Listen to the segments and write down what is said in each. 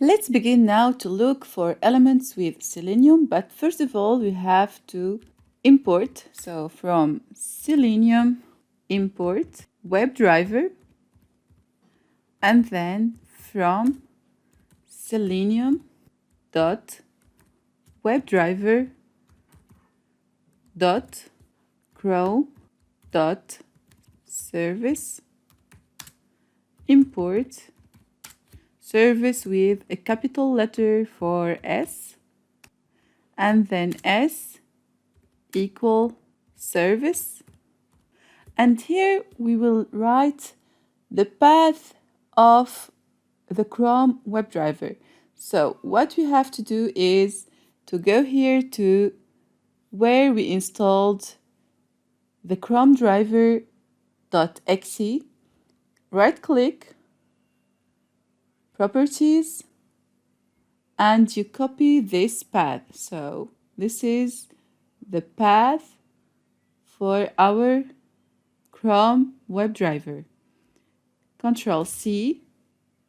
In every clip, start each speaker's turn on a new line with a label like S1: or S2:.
S1: Let's begin now to look for elements with Selenium, but first of all we have to import. So from Selenium import WebDriver, and then from Selenium dot WebDriver dot Chrome dot service import service with a capital letter for S, and then S equal service, and here we will write the path of the Chrome WebDriver. So what we have to do is to go here to where we installed the Chrome driver.exe, right click, properties, and you copy this path. So this is the path for our Chrome WebDriver. Control C,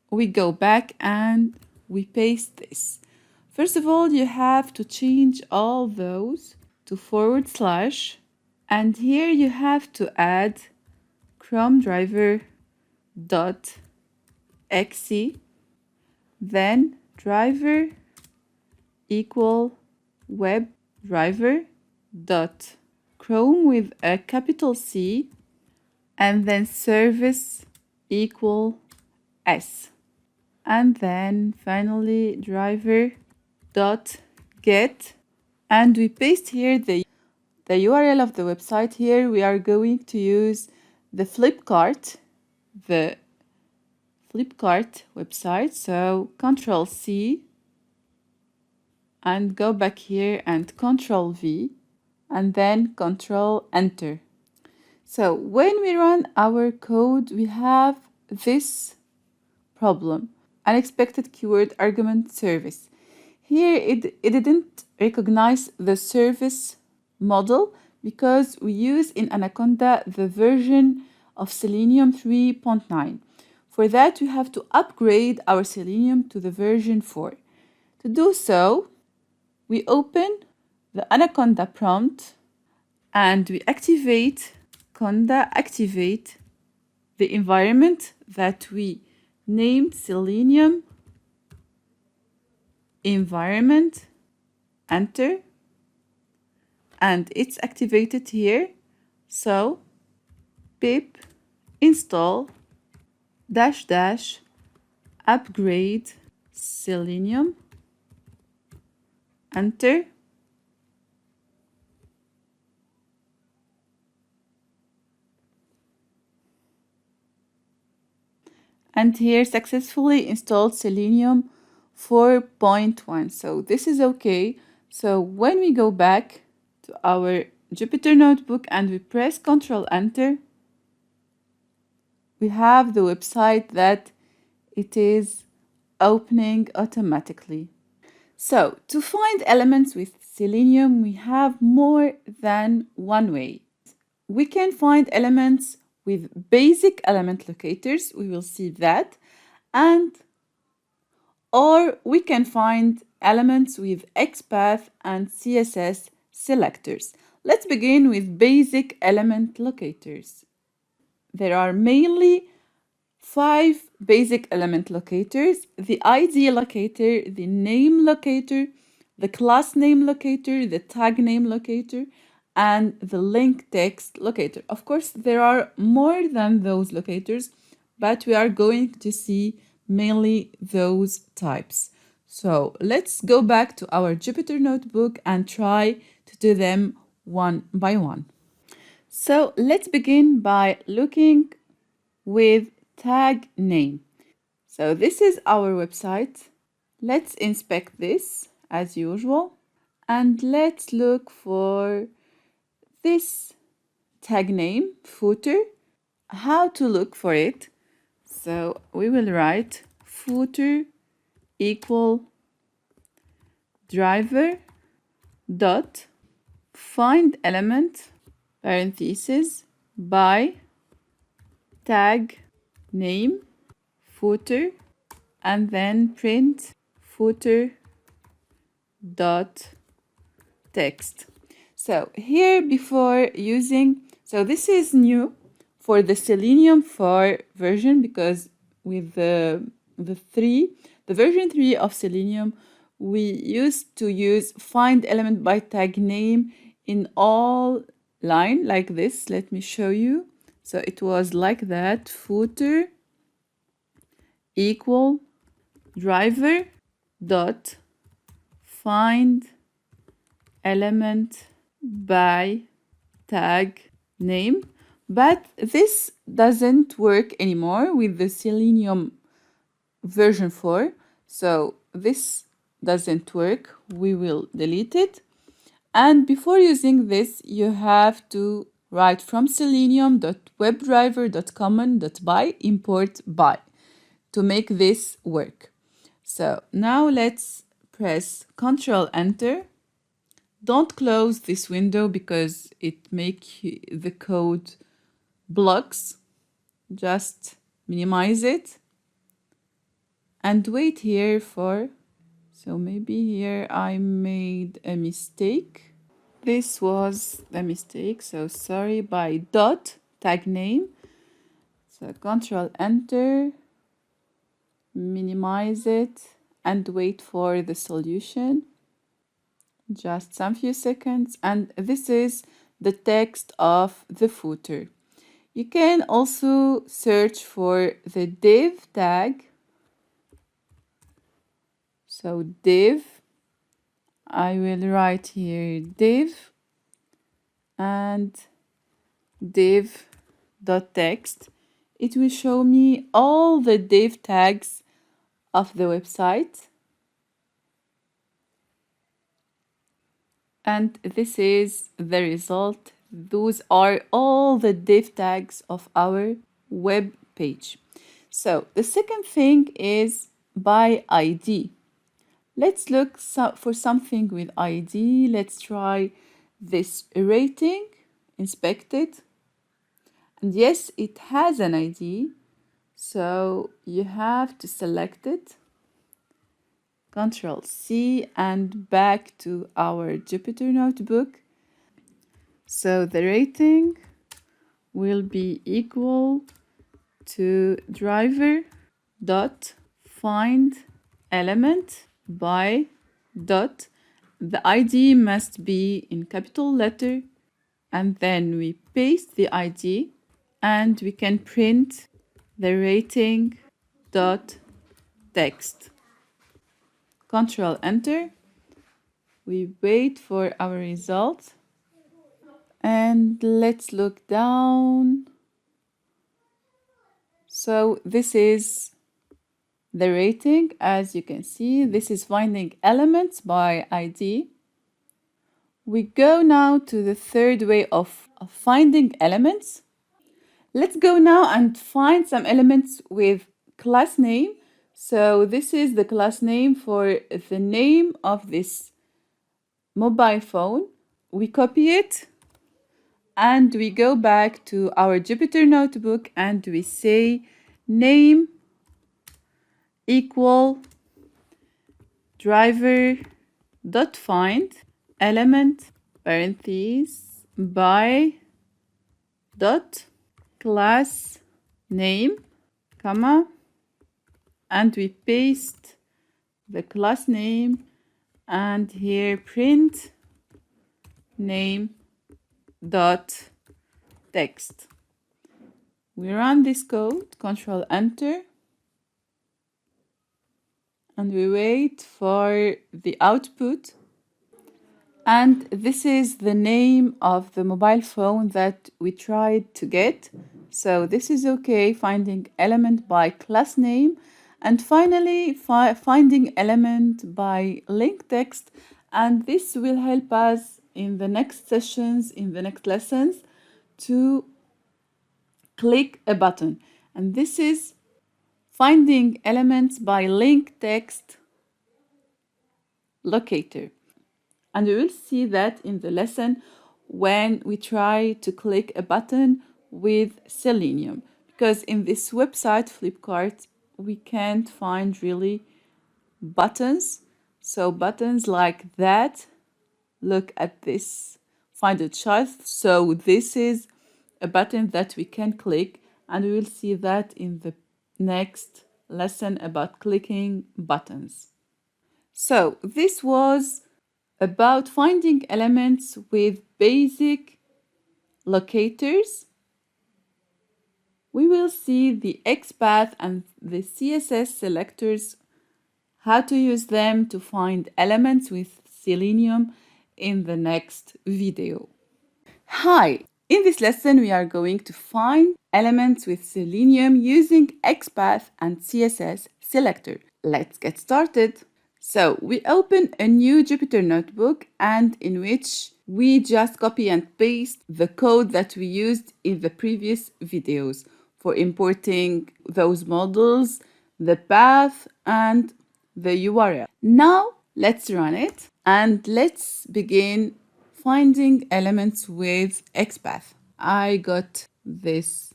S1: we go back and we paste this. First of all, you have to change all those to /, and here you have to add Chrome driver.exe, then driver equal WebDriver dot Chrome with a capital C, and then service equal S, and then finally driver dot get, and we paste here the URL of the website. Here we are going to use the Flipkart website. So Control C and go back here and Control V and then Control Enter. So when we run our code, we have this problem: unexpected keyword argument service. Here it didn't recognize the service model because we use in Anaconda the version of Selenium 3.9. For that, we have to upgrade our Selenium to the version 4. To do so, we open the Anaconda prompt and we activate the environment that we named Selenium environment, enter, and it's activated here. So pip install -- upgrade Selenium, enter, and here successfully installed Selenium 4.1. So this is okay. So when we go back to our Jupyter notebook and we press Ctrl Enter, we have the website that it is opening automatically. So to find elements with Selenium, we have more than one way. We can find elements with basic element locators, we will see that, or we can find elements with XPath and CSS selectors. Let's begin with basic element locators. There are mainly 5 basic element locators: the ID locator, the name locator, the class name locator, the tag name locator, and the link text locator. Of course, there are more than those locators, but we are going to see mainly those types. So let's go back to our Jupyter notebook and try to do them one by one. So let's begin by looking with tag name. So this is our website. Let's inspect this as usual, and let's look for this tag name, footer. How to look for it? So we will write footer equal driver dot find element parentheses by tag name footer, and then print footer dot text. So here before using, so this is new for the Selenium 4 version, because with the version 3 of Selenium, we used to use find element by tag name in all line like this. Let me show you. So it was like that, footer equal driver dot find element by tag name. But this doesn't work anymore with the Selenium version 4. So this doesn't work. We will delete it. And before using this, you have to write from selenium.webdriver.common.by import by to make this work. So now let's press Ctrl Enter. Don't close this window because it makes the code blocks. Just minimize it and wait here for, so maybe here I made a mistake. This was the mistake, so sorry, by dot tag name. So Ctrl Enter, minimize it and wait for the solution. Just some few seconds, and this is the text of the footer. You can also search for the div tag. So div, I will write here div and div.text. It will show me all the div tags of the website. And this is the result. Those are all the div tags of our web page. So the second thing is by ID. Let's look for something with ID. Let's try this rating, inspect it. And yes, it has an ID. So you have to select it. Ctrl C and back to our Jupyter notebook. So the rating will be equal to driver dot find element by dot. The ID must be in capital letter, and then we paste the ID and we can print the rating dot text. Ctrl Enter. We wait for our result. And let's look down. So this is the rating. As you can see, this is finding elements by ID. We go now to the third way of finding elements. Let's go now and find some elements with class name. So this is the class name for the name of this mobile phone. We copy it and we go back to our Jupyter notebook and we say name equal driver dot find element parentheses by dot class name comma, and we paste the class name and here print name dot text. We run this code, Control Enter, and we wait for the output. And this is the name of the mobile phone that we tried to get. So this is okay, finding element by class name. And finally, finding element by link text. And this will help us in the next sessions, in the next lessons, to click a button. And this is finding elements by link text locator. And we will see that in the lesson when we try to click a button with Selenium. Because in this website, Flipkart, we can't find really buttons. So buttons like that. Look at this. Find a child. So this is a button that we can click, and we will see that in the next lesson about clicking buttons. So this was about finding elements with basic locators. We will see the XPath and the CSS selectors, how to use them to find elements with Selenium in the next video. Hi! In this lesson, we are going to find elements with Selenium using XPath and CSS selector. Let's get started. So we open a new Jupyter notebook, and in which we just copy and paste the code that we used in the previous videos for importing those models, the path, and the URL. Now let's run it and let's begin finding elements with XPath. I got this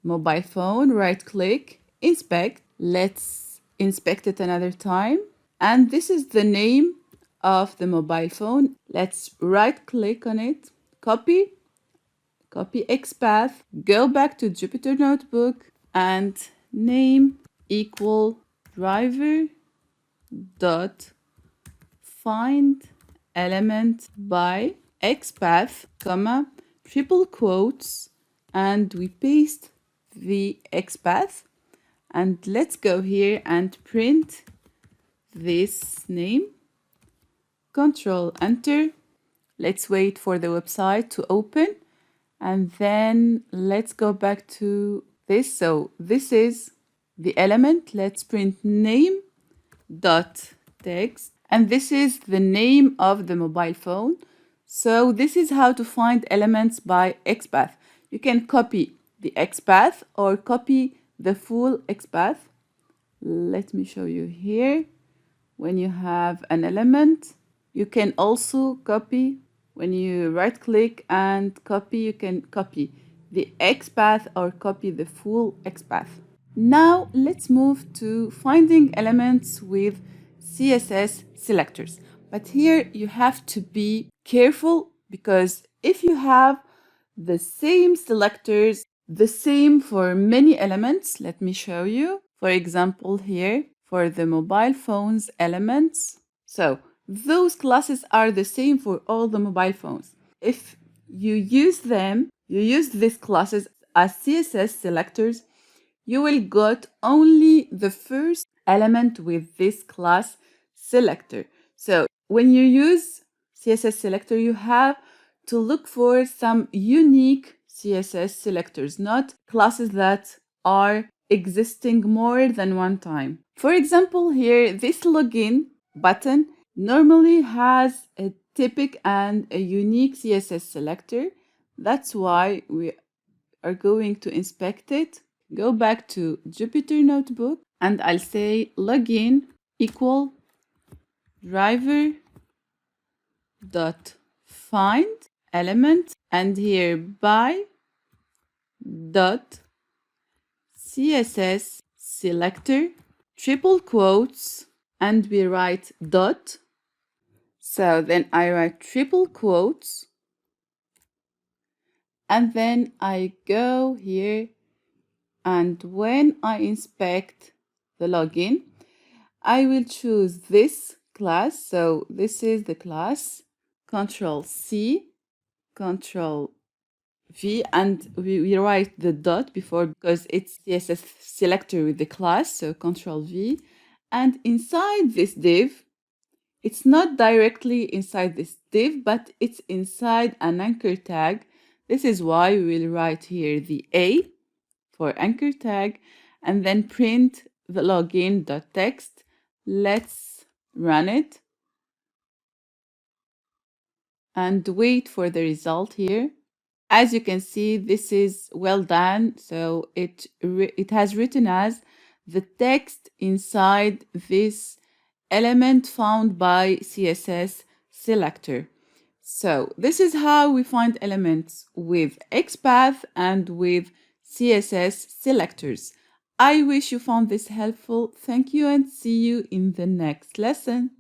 S1: mobile phone, right click, inspect. Let's inspect it another time. And this is the name of the mobile phone. Let's right click on it, copy XPath, go back to Jupyter Notebook and name equal driver dot find element by XPath, comma, triple quotes, and we paste the XPath. And let's go here and print this name. Control Enter. Let's wait for the website to open. And then let's go back to this. So this is the element. Let's print name dot text. And this is the name of the mobile phone. So this is how to find elements by XPath. You can copy the XPath or copy the full XPath. Let me show you here. When you have an element, you can also copy. When you right click and copy, you can copy the XPath or copy the full XPath. Now let's move to finding elements with CSS selectors. But here you have to be careful, because if you have the same selectors, the same for many elements, let me show you. For example, here for the mobile phones elements. So those classes are the same for all the mobile phones. If you use them, you use these classes as CSS selectors, you will get only the first element with this class selector. So when you use CSS selector, you have to look for some unique CSS selectors, not classes that are existing more than one time. For example, here, this login button normally has a typical and a unique CSS selector. That's why we are going to inspect it. Go back to Jupyter Notebook and I'll say login equal driver dot find element, and here by dot CSS selector, triple quotes, and we write dot. So then I write triple quotes, and then I go here, and when I inspect the login, I will choose this class. So this is the class, Control C, Control V, and we write the dot before because it's CSS selector with the class, so Control V. And inside this div, it's not directly inside this div, but it's inside an anchor tag. This is why we will write here the A for anchor tag, and then print the login.text. Let's run it and wait for the result here. As you can see, this is well done. So it has written as the text inside this element found by CSS selector. So this is how we find elements with XPath and with CSS selectors. I wish you found this helpful. Thank you and see you in the next lesson.